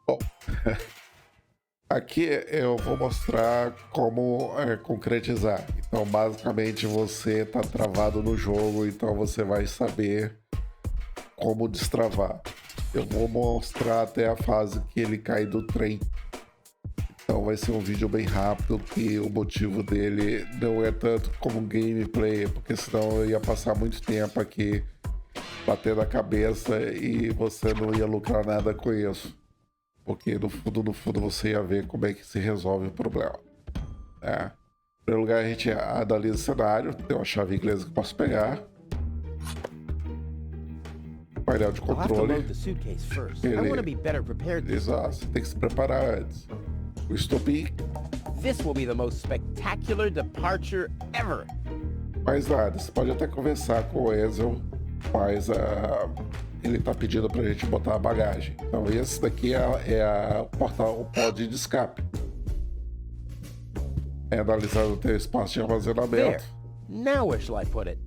Bom, aqui eu vou mostrar como concretizar. Então, basicamente, você está travado no jogo, então você vai saber como destravar. Eu vou mostrar até a fase que ele cai do trem. Então vai ser um vídeo bem rápido, que o motivo dele não é tanto como gameplay, porque senão eu ia passar muito tempo aqui batendo a cabeça e você não ia lucrar nada com isso. Porque no fundo você ia ver como é que se resolve o problema. Né? Em primeiro lugar, a gente analisa o cenário, tem uma chave inglesa que eu posso pegar. Painel de I'll have to controle. load the suitcase first. I Ele- want to be better prepared this time. Exato, você tem que se preparar antes. O estopim, This will be the most spectacular departure ever. mais nada. Você pode até conversar com o Enzo, mas ele tá pedindo pra gente botar a bagagem. Então esse daqui o pod de escape. É analisando o teu espaço de There. armazenamento. Now where shall I put it?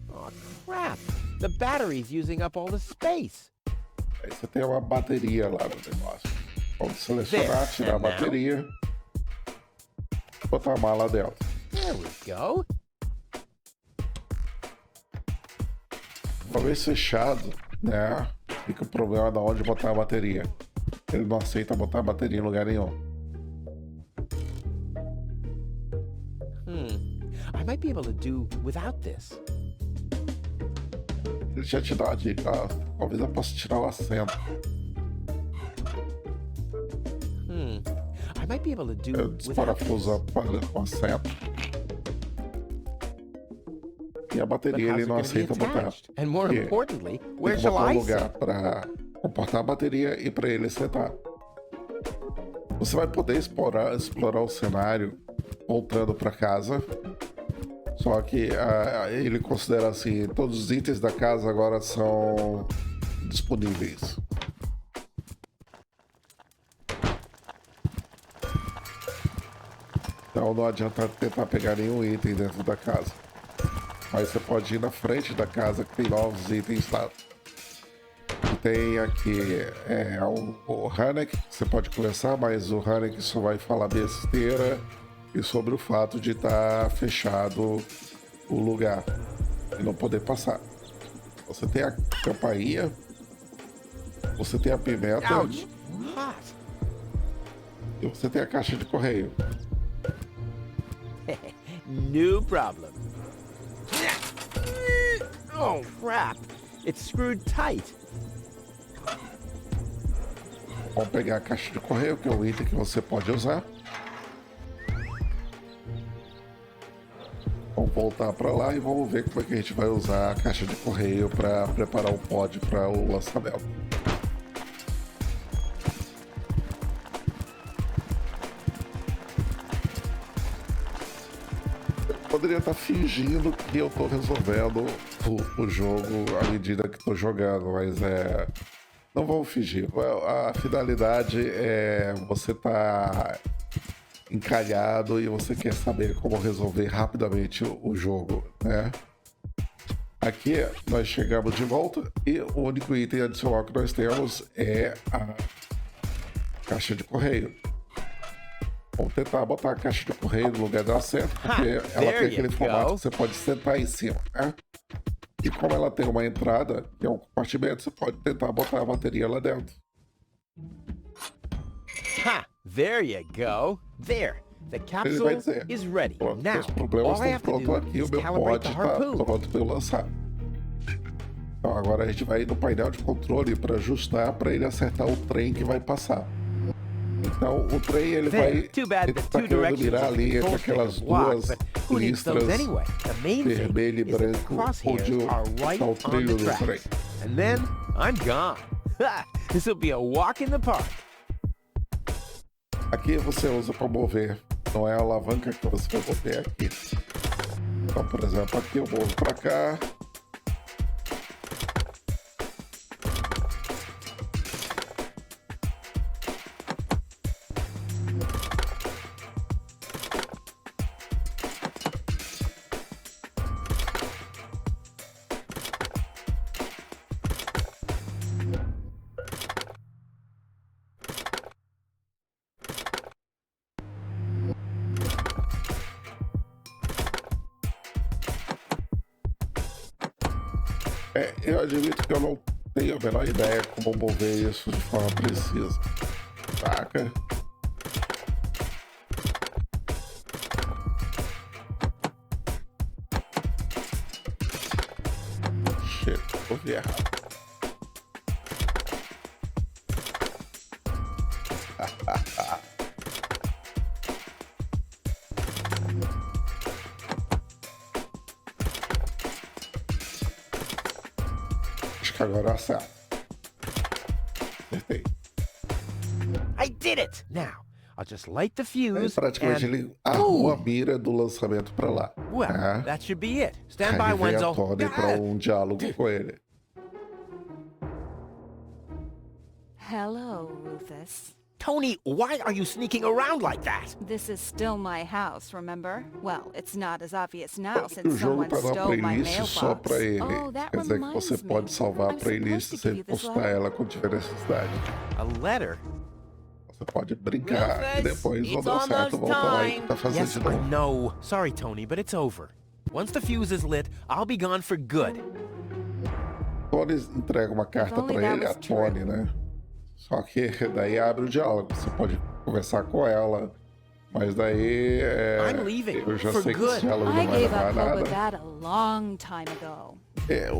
Oh, crap. The battery's using up all the space. Aí você tem uma bateria lá no negócio. Vamos selecionar, There. tirar a And now? bateria, botar a mala dentro. There we go. Uma vez fechado, né? Fica o problema de onde botar a bateria. Ele não aceita botar a bateria em lugar nenhum. I might be able to do without this. Ele já te dá uma dica, talvez eu possa tirar o assento. I might be able to do Eu without desparafuso this. o assento. E a But bateria how's ele it não going to be aceita botar. attached? And more Yeah. importantly, Tem where que shall botar um I lugar sit? para comportar a bateria e para ele sentar. Você vai poder explorar o cenário voltando para casa. Só que ele considera assim, todos os itens da casa agora são disponíveis. Então não adianta tentar pegar nenhum item dentro da casa. Mas você pode ir na frente da casa que tem novos itens lá. E tem aqui o Hanek, que você pode conversar, mas o Hanek só vai falar besteira e sobre o fato de estar fechado o lugar e não poder passar. Você tem a campainha, você tem a pimenta Ouch! Hot. e você tem a caixa de correio. No problem. Oh, crap. It's screwed tight. Vamos pegar a caixa de correio, que é o item que você pode usar. Vamos voltar para lá e vamos ver como é que a gente vai usar a caixa de correio para preparar o pod para o lançamento. Eu poderia estar fingindo que eu estou resolvendo o jogo à medida que estou jogando, mas não vamos fingir. A finalidade é você estar encalhado e você quer saber como resolver rapidamente o jogo, né? Aqui nós chegamos de volta e o único item adicional que nós temos é a caixa de correio. Vamos tentar botar a caixa de correio no lugar do assento, porque ela there tem aquele you formato go. que você pode sentar em cima, né? E como ela tem uma entrada, que é um compartimento, você pode tentar botar a bateria lá dentro. Ha! There you go. There. The Ele capsule vai dizer, is ready. pronto, Now, os problemas all I estão have to prontos do aqui, o is meu calibrate pod the está harpoon. pronto para eu lançar. Então agora a gente vai no painel de controle para ajustar para ele acertar o trem que vai passar. Então o trem ele There. vai Too bad ele the tá two querendo directions mirar of the ali entre control stick aquelas are blocked, duas but who needs those listras anyway? The main thing vermelho e is that the branco crosshairs onde are right está o on trilho the do trem. tracks. And then I'm gone. Ha! This will be a walk in the park. Aqui você usa para mover, não é a alavanca que você vai mover aqui. Então, por exemplo, aqui eu movo para cá. Eu admito que eu não tenho a menor ideia como mover isso de forma precisa. Saca? Shit, movi errado. Acho que agora eu acerto. Acertei. I did it! Now, I'll just light the Aí, fuse praticamente and... ele arrumou a Boom! mira do lançamento pra lá. Well, Tá? that should be it. Stand by, Aí vem a Wenzel. Tony pra um diálogo com ele. Hello, Rufus. Tony, why are you sneaking around like that? This is still my house, remember? Well, it's not as obvious now O since jogo someone tá na stole my playlist só mailbox. pra ele. Oh, that Quer dizer que você reminds pode me. salvar a I'm playlist supposed e to give sempre you this postar letter. ela quando tiver necessidade. A letter? Você pode brincar e Rufus, depois, não it's deu certo, almost volta lá e time. tenta fazer Yes, de I novo. know. Sorry, Tony, but it's over. Once the fuse is lit, I'll be gone for good. Tony entrega uma carta only pra that ele, a was Tony, true. né? Só que daí abre o diálogo. Você pode conversar com ela, mas daí I'm leaving eu já for sei que good. esse diálogo I não vai gave levar a up hope with nada. that a long time ago.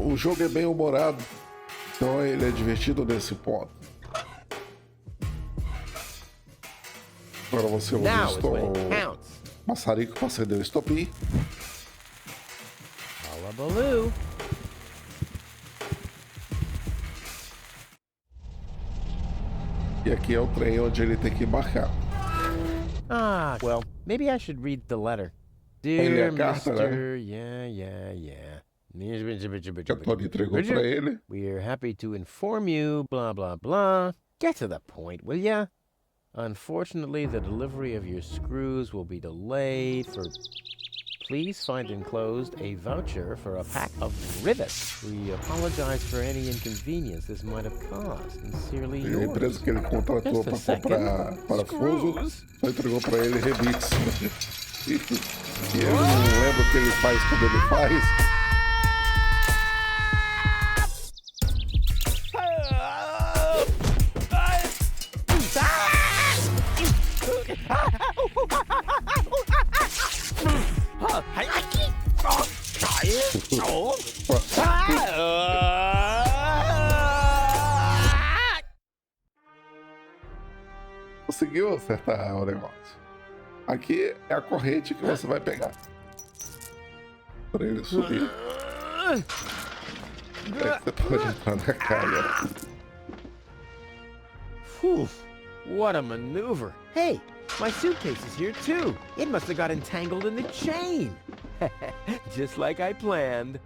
O jogo é bem humorado, então ele é divertido nesse ponto. Agora você usa Now o is when it counts. maçarico para acender o estopim. Hullabaloo. E aqui é o trem onde ele tem que embarcar. Ah, well, maybe I should read the letter. Ele Dear é a carta, né? Mr. Yeah. Que a Tony entregou para ele. We're happy to inform you, blah, blah, blah. Get to the point, will ya? Unfortunately, the delivery of your screws will be delayed for... Please find enclosed a voucher for a pack of rivets. We apologize for any inconvenience this might have caused. Sincerely E a yours. empresa que ele contratou Just para a comprar second. parafuso Screws? só entregou para ele rebites. E ele não lembra o que ele faz quando ele faz. Conseguiu acertar o negócio. Aqui é a corrente que você vai pegar. Para ele subir. É que você pode entrar na calha. Phew, what a maneuver. Hey, my suitcase is here too. It must have got entangled in the chain. Just like I planned.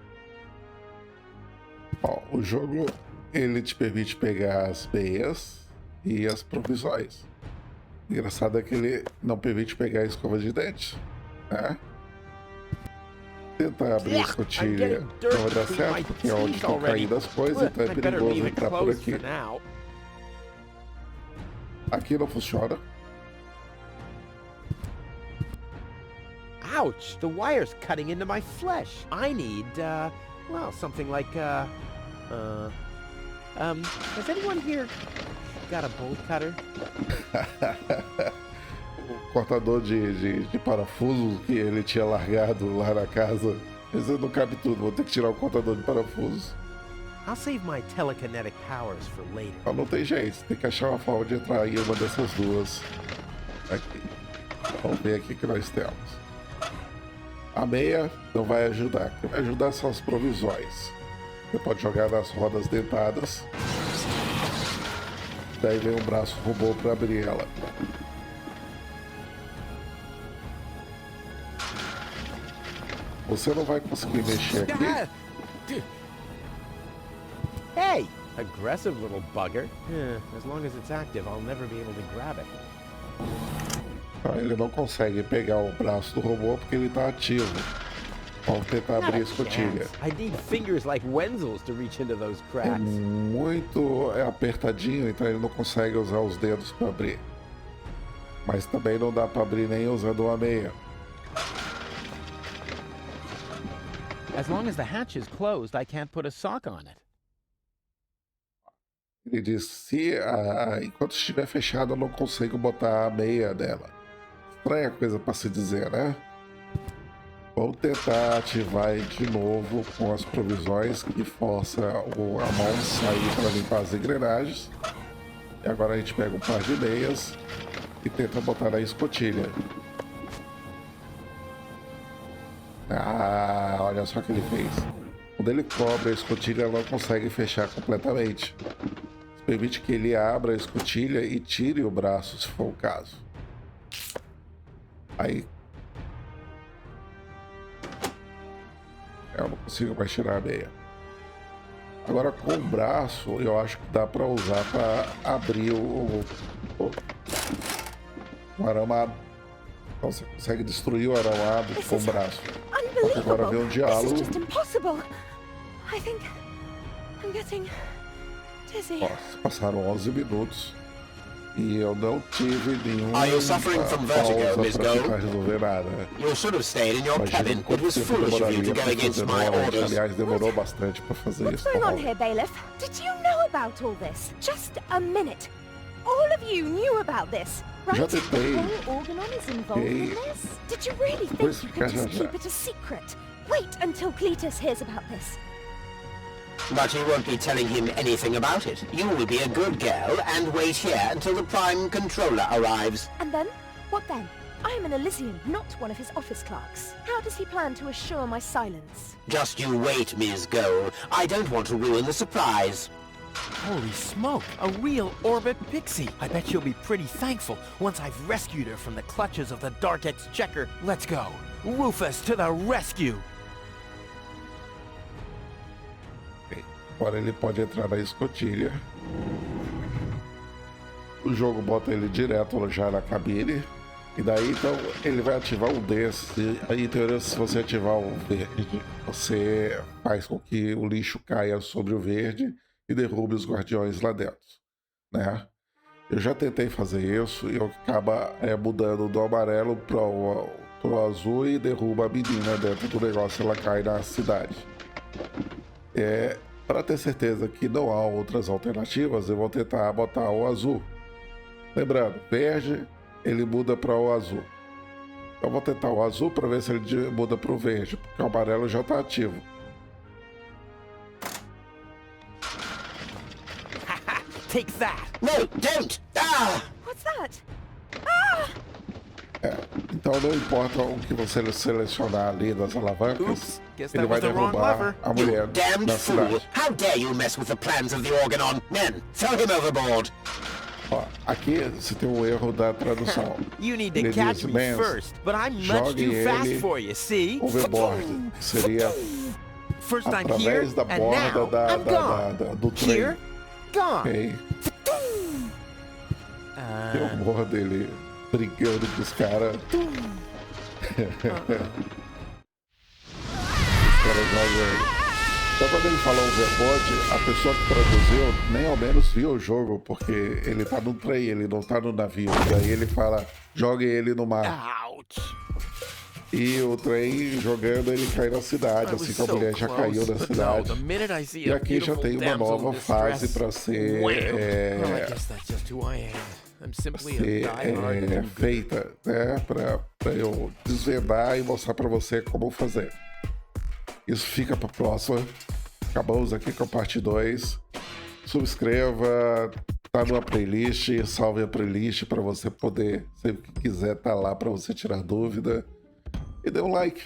Ó, o jogo ele te permite pegar as meias e as provisões. Engraçado é que ele não permite pegar a escova de dente, né? Tentar abrir a escotilha não vai dar certo, porque é onde estão caindo as coisas, então é I better perigoso leave it entrar por closed aqui. for now. Aqui não funciona. Ouch, the wire's cutting into my flesh. I need, well, something like, has anyone here got a bolt cutter? O cortador de parafusos que ele tinha largado lá na casa. Esse não cabe tudo, vou ter que tirar o cortador de parafusos. I'll save my telekinetic powers for later. Mas não tem jeito, tem que achar uma forma de entrar em uma dessas duas. Aqui. Vamos ver aqui o que nós temos. A meia não vai ajudar. O que vai ajudar são as provisões. Você pode jogar nas rodas dentadas. Daí vem um braço robô para abrir ela. Você não vai conseguir mexer aqui. Hey, aggressive little bugger. As long as it's active, I'll never be able to grab it. Então, ele não consegue pegar o braço do robô porque ele está ativo. Vamos tentar Not abrir a a escotilha. chance. I need fingers like Wenzel's to reach into those É cracks. muito apertadinho, então ele não consegue usar os dedos para abrir. Mas também não dá para abrir nem usando uma meia. As long as the hatch is closed, I can't put a sock on it. Ele diz: se enquanto estiver fechado, eu não consigo botar a meia dela. Estranha coisa para se dizer, né? Vou tentar ativar de novo com as provisões que força a mão sair para limpar as engrenagens. E agora a gente pega um par de meias e tenta botar na escotilha. Ah, olha só o que ele fez. Quando ele cobre a escotilha, ela não consegue fechar completamente. Isso permite que ele abra a escotilha e tire o braço, se for o caso. Aí... eu não consigo mais tirar a meia. Agora com o braço, eu acho que dá para usar para abrir o aramado. Então você consegue destruir o aramado com o braço. Agora vem um diálogo. Nossa, passaram 11 minutos e eu não tive nenhum pausa para tentar resolver nada. You should have stayed in your Imagina cabin. quanto It was tempo foolish of you demoraria to para go against fazer my novamente. orders. Aliás, demorou bastante para fazer What's isso. going on here, Bailiff? Did you know about all this? Just a minute. All of you knew about this, right? Já tentei. Paul Organon is involved in this? Did you really think Pois you could já, just já. keep it a secret? Wait until Cletus hears about this. But you won't be telling him anything about it. You will be a good girl and wait here until the Prime Controller arrives. And then? What then? I'm an Elysian, not one of his office clerks. How does he plan to assure my silence? Just you wait, Ms. Goal. I don't want to ruin the surprise. Holy smoke, a real Orbit Pixie. I bet she'll be pretty thankful once I've rescued her from the clutches of the Dark Exchequer. Let's go. Rufus to the rescue. Agora ele pode entrar na escotilha. O jogo bota ele direto já na cabine. E daí então ele vai ativar um desses. E aí, em teoria, se você ativar o verde, você faz com que o lixo caia sobre o verde e derrube os guardiões lá dentro, né? Eu já tentei fazer isso e eu acaba mudando do amarelo pro azul e derruba a menina dentro do negócio, ela cai na cidade. Para ter certeza que não há outras alternativas, eu vou tentar botar o azul. Lembrando, verde, ele muda para o azul. Eu vou tentar o azul para ver se ele muda para o verde, porque o amarelo já está ativo. Take that. No, don't! Ah! What's that? Então não importa o que você selecionar ali das alavancas, Oops, guess ele that vai was the wrong derrubar lever. a mulher You damned na fool! cidade. How dare you mess with the plans of the Organon? Men, throw him overboard! Ó, aqui você tem um erro da tradução. You need to Ele catch diz, me "Man, first, but I'm much jogue too fast ele for you, see? Overboard seria First I'm here, através da and borda now I'm gone. do trem. Here, gone. Ok? Tem o morro dele brigando com os caras. Os caras jogam. Então quando ele falou overboard, a pessoa que traduziu nem ao menos viu o jogo, porque ele tá no trem, ele não tá no navio. Daí ele fala, jogue ele no mar. Ouch. E o trem jogando, ele cai na cidade, I assim was que a so mulher já close, caiu na but no, cidade. the minute I see E a aqui já beautiful tem uma damsel in nova distress, fase para ser, wham! Well, I guess that's just who I am. I'm simply a die-hard do-gooder. feita, né, para eu desvendar e mostrar para você como fazer. Isso fica para próxima. Acabamos aqui com a parte 2. Subscreva, tá numa playlist, salve a playlist para você poder, sempre que quiser, tá lá para você tirar dúvida. E dê um like.